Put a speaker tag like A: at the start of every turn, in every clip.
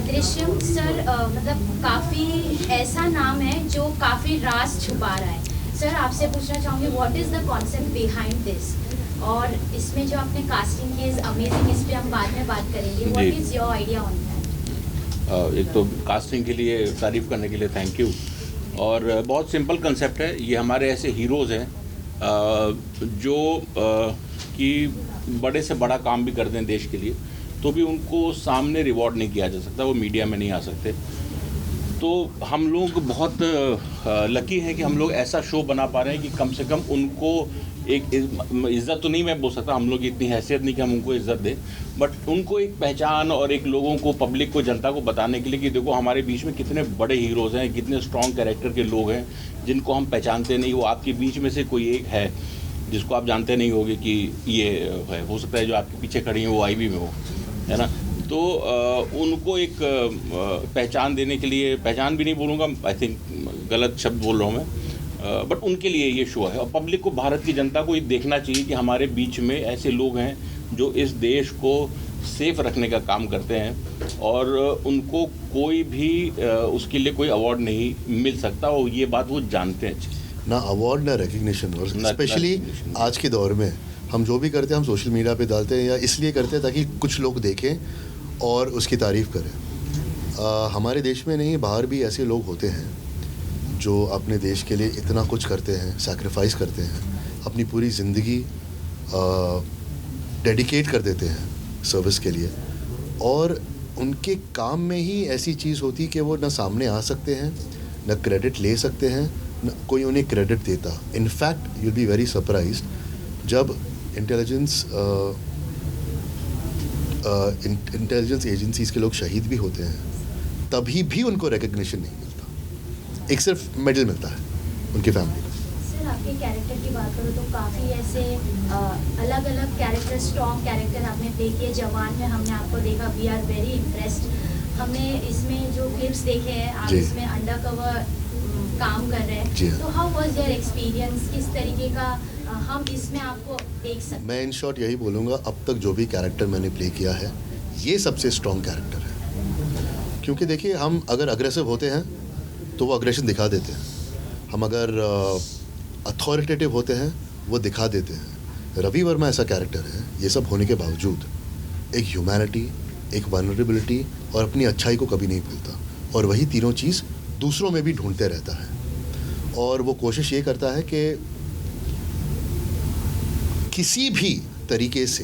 A: Drishyam sir मतलब काफ़ी ऐसा नाम है जो काफ़ी राज छुपा रहा है। सर आपसे पूछना चाहूँगी what is the concept behind this, और इसमें जो आपने कास्टिंग की इज़ अमेजिंग, इस पर हम बाद में बात करेंगे। What is your idea on that?
B: एक तो कास्टिंग के लिए तारीफ़ करने के लिए थैंक यू। और बहुत सिंपल कंसेप्ट है, ये हमारे ऐसे हीरोज़ हैं जो कि बड़े से बड़ा काम भी करते हैं देश के लिए, तो भी उनको सामने रिवॉर्ड नहीं किया जा सकता, वो मीडिया में नहीं आ सकते। तो हम लोग बहुत लकी हैं कि हम लोग ऐसा शो बना पा रहे हैं कि कम से कम उनको एक इज़्ज़त तो नहीं मैं बोल सकता, हम लोग की इतनी हैसियत नहीं कि हम उनको इज़्ज़त दें, बट उनको एक पहचान और एक लोगों को, पब्लिक को, जनता को बताने के लिए कि देखो हमारे बीच में कितने बड़े हीरोज़ हैं, कितने स्ट्रॉन्ग कैरेक्टर के लोग हैं जिनको हम पहचानते नहीं। वो आपके बीच में से कोई एक है जिसको आप जानते नहीं होगे कि ये है, हो सकता है जो आपके पीछे खड़ी हैं वो आईवी में हो, है ना। तो उनको एक पहचान देने के लिए, पहचान भी नहीं बोलूँगा, आई थिंक गलत शब्द बोल रहा हूँ मैं, बट उनके लिए ये शो है। और पब्लिक को, भारत की जनता को ये देखना चाहिए कि हमारे बीच में ऐसे लोग हैं जो इस देश को सेफ रखने का काम करते हैं और उनको कोई भी उसके लिए कोई अवार्ड नहीं मिल सकता, और ये बात वो जानते हैं
C: ना। अवार्ड ना रिकग्निशन, और स्पेशली आज के दौर में हम जो भी करते हैं हम सोशल मीडिया पे डालते हैं या इसलिए करते हैं ताकि कुछ लोग देखें और उसकी तारीफ़ करें। हमारे देश में नहीं, बाहर भी ऐसे लोग होते हैं जो अपने देश के लिए इतना कुछ करते हैं, सैक्रिफाइस करते हैं, अपनी पूरी ज़िंदगी डेडिकेट कर देते हैं सर्विस के लिए, और उनके काम में ही ऐसी चीज़ होती कि वो ना सामने आ सकते हैं, ना क्रेडिट ले सकते हैं, न कोई उन्हें क्रेडिट देता। In fact you be very surprised जब इंटेलिजेंस एजेंसीज़ के लोग शहीद भी होते हैं तभी भी उनको रिकग्निशन नहीं मिलता, एक सिर्फ मेडल मिलता है उनकी फैमिली को।
A: सर आपके कैरेक्टर की बात करूँ तो काफ़ी ऐसे अलग अलग कैरेक्टर, स्ट्रॉन्ग कैरेक्टर आपने प्ले किए। जवान में हमने आपको देखा, वी आर वेरी इम्प्रेस्ड। हमने इसमें जो क्लिप्स देखे हैं, आप इसमें अंडर कवर काम कर रहे हैं, तो हाउ वाज योर एक्सपीरियंस, किस तरीके का हम इसमें आपको देख सकते हैं?
C: मैं इन शॉर्ट यही बोलूँगा, अब तक जो भी कैरेक्टर मैंने प्ले किया है ये सबसे स्ट्रॉन्ग कैरेक्टर है। क्योंकि देखिए, हम अगर अग्रेसिव होते हैं तो वो अग्रेशन दिखा देते हैं, हम अगर अथॉरिटेटिव होते हैं वो दिखा देते हैं। रवि वर्मा ऐसा कैरेक्टर है, ये सब होने के बावजूद एक ह्यूमैनिटी, एक वल्नरेबिलिटी और अपनी अच्छाई को कभी नहीं भूलता, और वही तीनों चीज़ दूसरों में भी ढूंढते रहता है। और वो कोशिश ये करता है कि किसी भी तरीके से,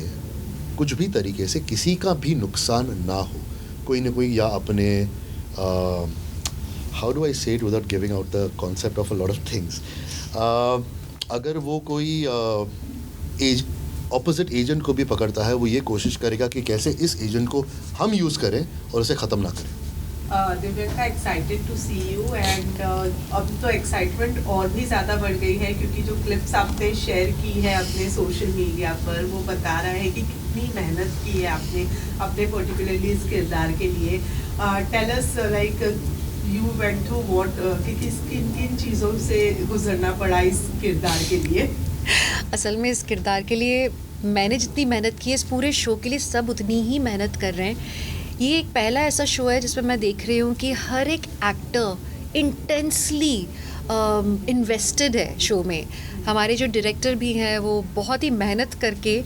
C: कुछ भी तरीके से किसी का भी नुकसान ना हो, कोई ना कोई, या अपने हाउ डू आई से it without giving out the concept of a lot of things, अगर वो कोई ऑपोजिट एजेंट को भी पकड़ता है, वो ये कोशिश करेगा कि कैसे इस एजेंट को हम यूज़ करें और उसे ख़त्म ना करें।
D: Divyanka, excited to see you, and अब तो एक्साइटमेंट और भी ज़्यादा बढ़ गई है क्योंकि जो क्लिप्स आपने शेयर की है अपने सोशल मीडिया पर, वो बता रहा है कि कितनी मेहनत की है आपने अपने पर्टिकुलरली इस किरदार के लिए। Tell us like you went through what, कि किन किन चीज़ों से गुजरना पड़ा इस किरदार के लिए?
E: असल में इस किरदार के लिए मैंने जितनी मेहनत की है, इस पूरे शो के लिए सब उतनी ही मेहनत कर रहे हैं। ये एक पहला ऐसा शो है जिसमें मैं देख रही हूँ कि हर एक एक्टर इंटेंसली इन्वेस्टेड है शो में। हमारे जो डायरेक्टर भी हैं वो बहुत ही मेहनत करके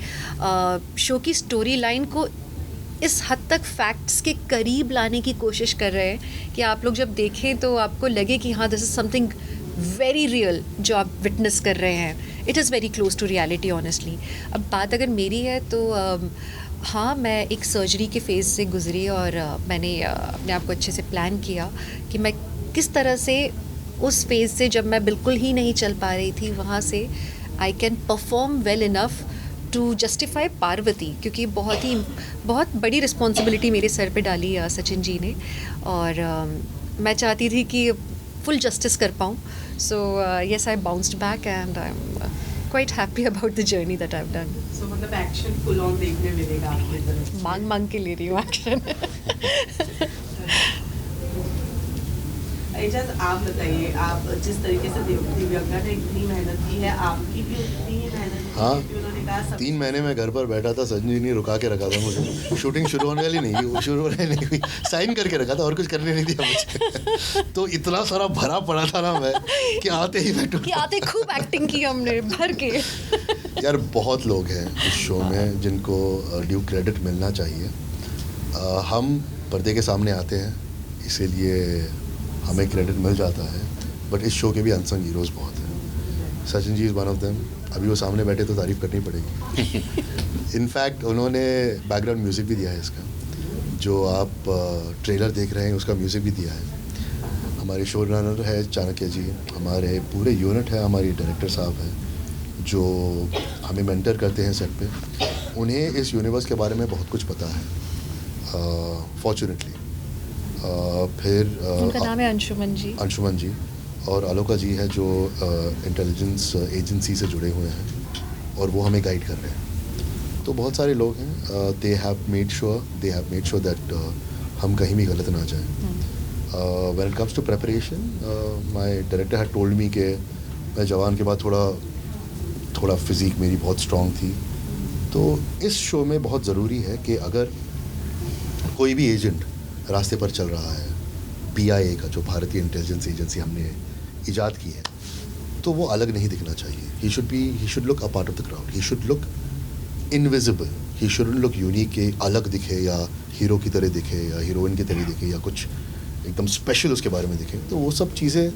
E: शो की स्टोरी लाइन को इस हद तक फैक्ट्स के करीब लाने की कोशिश कर रहे हैं कि आप लोग जब देखें तो आपको लगे कि हाँ, this is something very real जो आप विटनेस कर रहे हैं। It is very close to reality honestly. अब बात अगर मेरी है तो हाँ, मैं एक सर्जरी के फेज़ से गुज़री और मैंने अपने आप को अच्छे से प्लान किया कि मैं किस तरह से उस फेज़ से, जब मैं बिल्कुल ही नहीं चल पा रही थी, वहाँ से I can perform well enough to justify Parvati, क्योंकि बहुत बड़ी रिस्पॉन्सिबिलिटी मेरे सर पे डाली सचिन जी ने, और मैं चाहती थी कि फुल जस्टिस कर पाऊँ। So yes, I bounced back and I am quite happy about the journey that I've done.
D: So मतलब एक्शन फुल ऑन देखने मिलेगा आपकी तरफ से?
E: मांग के ले रही हूँ एक्शन।
D: एजाज आप बताइए, आप जिस तरीके से दिव्यांगा ने इतनी मेहनत की है, आपकी भी उतनी ही मेहनत की
C: हाँ।
D: है, क्योंकि उन्होंने कहा
C: 3 महीने में घर पर बैठा था, संजय ने रुका के रखा था मुझे। शूटिंग शुरू होने वाली नहीं, वो शुरू होने नहीं हुई, साइन करके रखा था और कुछ करने नहीं दिया मुझे। तो इतना सारा भरा पड़ा था ना मैं कि आते ही बैठो
E: कि आते खूब एक्टिंग की हमने भर के।
C: यार बहुत लोग हैं इस शो में जिनको ड्यू क्रेडिट मिलना चाहिए। हम पर्दे के सामने आते हैं इसीलिए हमें क्रेडिट मिल जाता है, बट इस शो के भी अनसंग हीरोज़ बहुत हैं। Sachin ji is one of them. अभी वो सामने बैठे तो तारीफ़ करनी पड़ेगी। इनफैक्ट उन्होंने बैकग्राउंड म्यूज़िक भी दिया है इसका, जो आप ट्रेलर देख रहे हैं उसका म्यूज़िक भी दिया है। हमारे शो रनर है चाणक्य जी, हमारे पूरे यूनिट है, हमारी डायरेक्टर साहब हैं जो हमें मेंटर करते हैं सेट पे। उन्हें इस यूनिवर्स के बारे में बहुत कुछ पता है फॉर्चुनेटली। फिर
E: उनका नाम है अंशुमन जी और आलोका जी है जो इंटेलिजेंस एजेंसी से जुड़े हुए हैं और वो हमें गाइड कर रहे हैं। तो बहुत सारे लोग हैं, they have made sure that हम कहीं भी गलत ना जाएं। When it comes to preparation, my director had told me कि मैं जवान के बाद थोड़ा फिज़िक मेरी बहुत स्ट्रॉन्ग थी। तो इस शो में बहुत ज़रूरी है कि अगर कोई भी एजेंट रास्ते पर चल रहा है, PIA का जो भारतीय इंटेलिजेंस एजेंसी हमने इजाद की है, तो वो अलग नहीं दिखना चाहिए। He should look a part of the crowd, he should look invisible, he shouldn't look unique के अलग दिखे या हीरो की तरह दिखे या हीरोइन की तरह दिखे या कुछ एकदम स्पेशल उसके बारे में दिखे। तो वो सब चीज़ें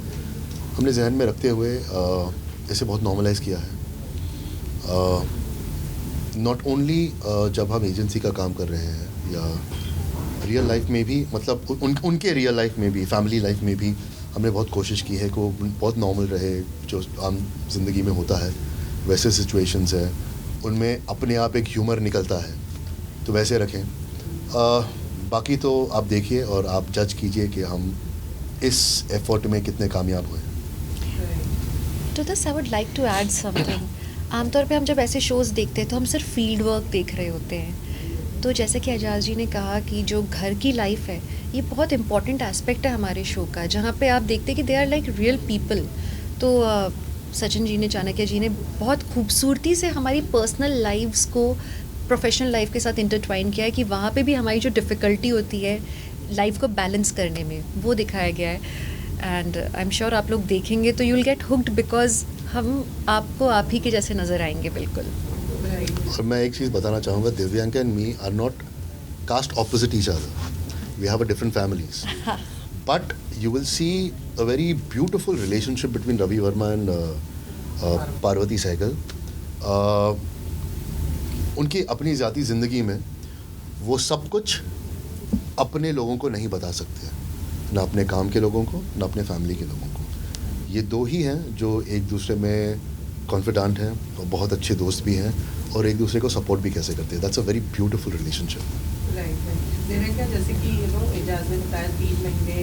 E: हमने जहन में रखते हुए इसे बहुत नॉर्मलाइज किया है। नॉट ओनली जब हम एजेंसी का काम कर रहे हैं या रियल लाइफ में भी, मतलब उनके रियल लाइफ में भी, फैमिली लाइफ में भी हमने बहुत कोशिश की है कि वो बहुत नॉर्मल रहे, जो आम जिंदगी में होता है वैसे सिचुएशंस है, उनमें अपने आप एक ह्यूमर निकलता है, तो वैसे रखें। बाकी तो आप देखिए और आप जज कीजिए कि हम इस एफर्ट में कितने कामयाब हुए। तो this I would like to add something. आमतौर पे हम जब ऐसे शोज़ देखते हैं तो हम सिर्फ फील्ड वर्क देख रहे होते हैं। तो जैसे कि एजाज जी ने कहा कि जो घर की लाइफ है ये बहुत इंपॉर्टेंट एस्पेक्ट है हमारे शो का, जहाँ पे आप देखते हैं कि they are like real people. तो सचिन जी ने, चाणक्य जी ने बहुत खूबसूरती से हमारी पर्सनल लाइव्स को प्रोफेशनल लाइफ के साथ इंटरट्वाइन किया है कि वहाँ पे भी हमारी जो डिफ़िकल्टी होती है लाइफ को बैलेंस करने में, वो दिखाया गया है। एंड आई एम श्योर आप लोग देखेंगे तो you will get hooked, because हम आपको आप ही के जैसे नज़र आएंगे बिल्कुल।
C: और मैं एक चीज़ बताना चाहूँगा, Divyanka and me are not cast opposite each other, we have a different families, but you will see a very beautiful relationship between Ravi Verma and Parvati Sehgal. उनकी अपनी ज़ाती ज़िंदगी में वो सब कुछ अपने लोगों को नहीं बता सकते, ना अपने काम के लोगों को ना अपने फैमिली के लोगों को। ये दो ही हैं जो एक दूसरे में कॉन्फिडेंट हैं और बहुत अच्छे दोस्त भी हैं और एक दूसरे को सपोर्ट भी कैसे करते हैं। That's a very beautiful relationship.
D: Right. जैसे कि एजाज ने बताया 3 महीने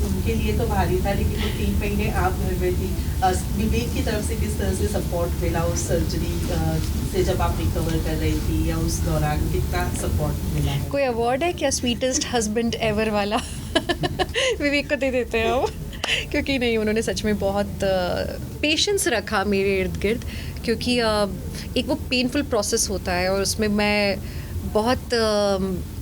D: उनके लिए तो भारी था, लेकिन वो 3 महीने आप घर में थी। विवेक की तरफ से किस तरह से सपोर्ट मिला उस सर्जरी से जब आप रिकवर कर रही थी, या उस दौरान कितना सपोर्ट मिला?
E: कोई अवार्ड है क्या स्वीटेस्ट हस्बैंड एवर वाला? विवेक को दे देते हैं हम, क्योंकि नहीं, उन्होंने सच में बहुत पेशेंस रखा मेरे इर्द गिर्द, क्योंकि एक वो पेनफुल प्रोसेस होता है और उसमें मैं बहुत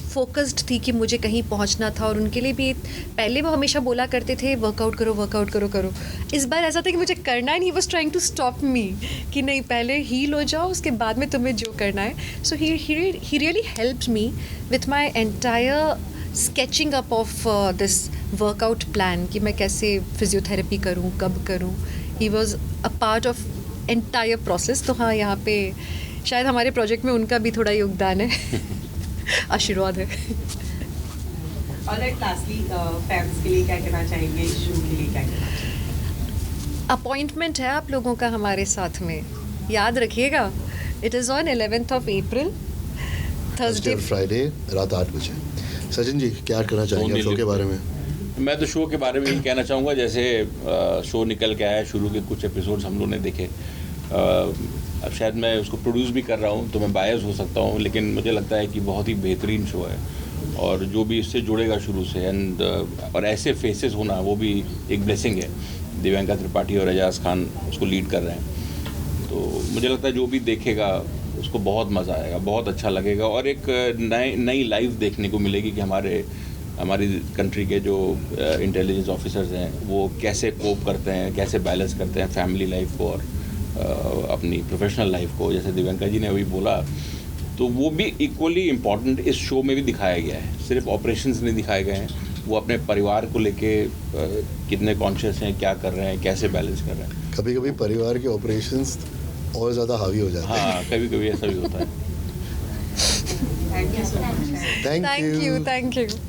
E: फोकस्ड थी कि मुझे कहीं पहुंचना था। और उनके लिए भी पहले वो हमेशा बोला करते थे वर्कआउट करो। इस बार ऐसा था कि मुझे करना ही नहीं, was trying to stop me कि नहीं, पहले हील हो जाओ, उसके बाद में तुम्हें जो करना है। So he really helped me with my entire sketching up of this workout plan कि मैं कैसे फिजियोथेरेपी करूँ, कब करूँ। He was a part of entire process. तो हाँ, यहाँ पे शायद हमारे प्रोजेक्ट में उनका भी थोड़ा योगदान है, आशीर्वाद है।
D: और लास्टली फैंस के लिए क्या कहना चाहेंगे, शो के लिए क्या कहना चाहेंगे?
E: अपॉइंटमेंट है आप लोगों का हमारे साथ में, याद रखिएगा। It is on 11th of April, Thursday
C: Friday रात 8 बजे। सचिन जी क्या करना चाहेंगे शो के बारे में?
B: मैं तो शो के बारे में ही कहना चाहूँगा, जैसे शो निकल के आया, शुरू के कुछ एपिसोड्स हम लोगों ने देखे। अब शायद मैं उसको प्रोड्यूस भी कर रहा हूँ तो मैं बायस हो सकता हूँ, लेकिन मुझे लगता है कि बहुत ही बेहतरीन शो है और जो भी इससे जुड़ेगा शुरू से एंड और ऐसे फेसेस होना वो भी एक ब्लेसिंग है। दिव्यांका त्रिपाठी और एजाज खान उसको लीड कर रहे हैं, तो मुझे लगता है जो भी देखेगा उसको बहुत मज़ा आएगा, बहुत अच्छा लगेगा और एक नई लाइफ देखने को मिलेगी कि हमारी कंट्री के जो इंटेलिजेंस ऑफिसर्स हैं वो कैसे कोप करते हैं, कैसे बैलेंस करते हैं फैमिली लाइफ को और अपनी प्रोफेशनल लाइफ को। जैसे दिव्यांका जी ने अभी बोला, तो वो भी इक्वली इम्पॉर्टेंट इस शो में भी दिखाया गया है। सिर्फ ऑपरेशंस नहीं दिखाए गए हैं, वो अपने परिवार को लेके कितने कॉन्शियस हैं, क्या कर रहे हैं, कैसे बैलेंस कर रहे हैं।
C: कभी कभी परिवार के ऑपरेशंस और ज़्यादा हावी हो जाते हैं।
B: हाँ, कभी कभी ऐसा भी होता है।
D: Thank you so much.
C: Thank
E: thank you, thank you.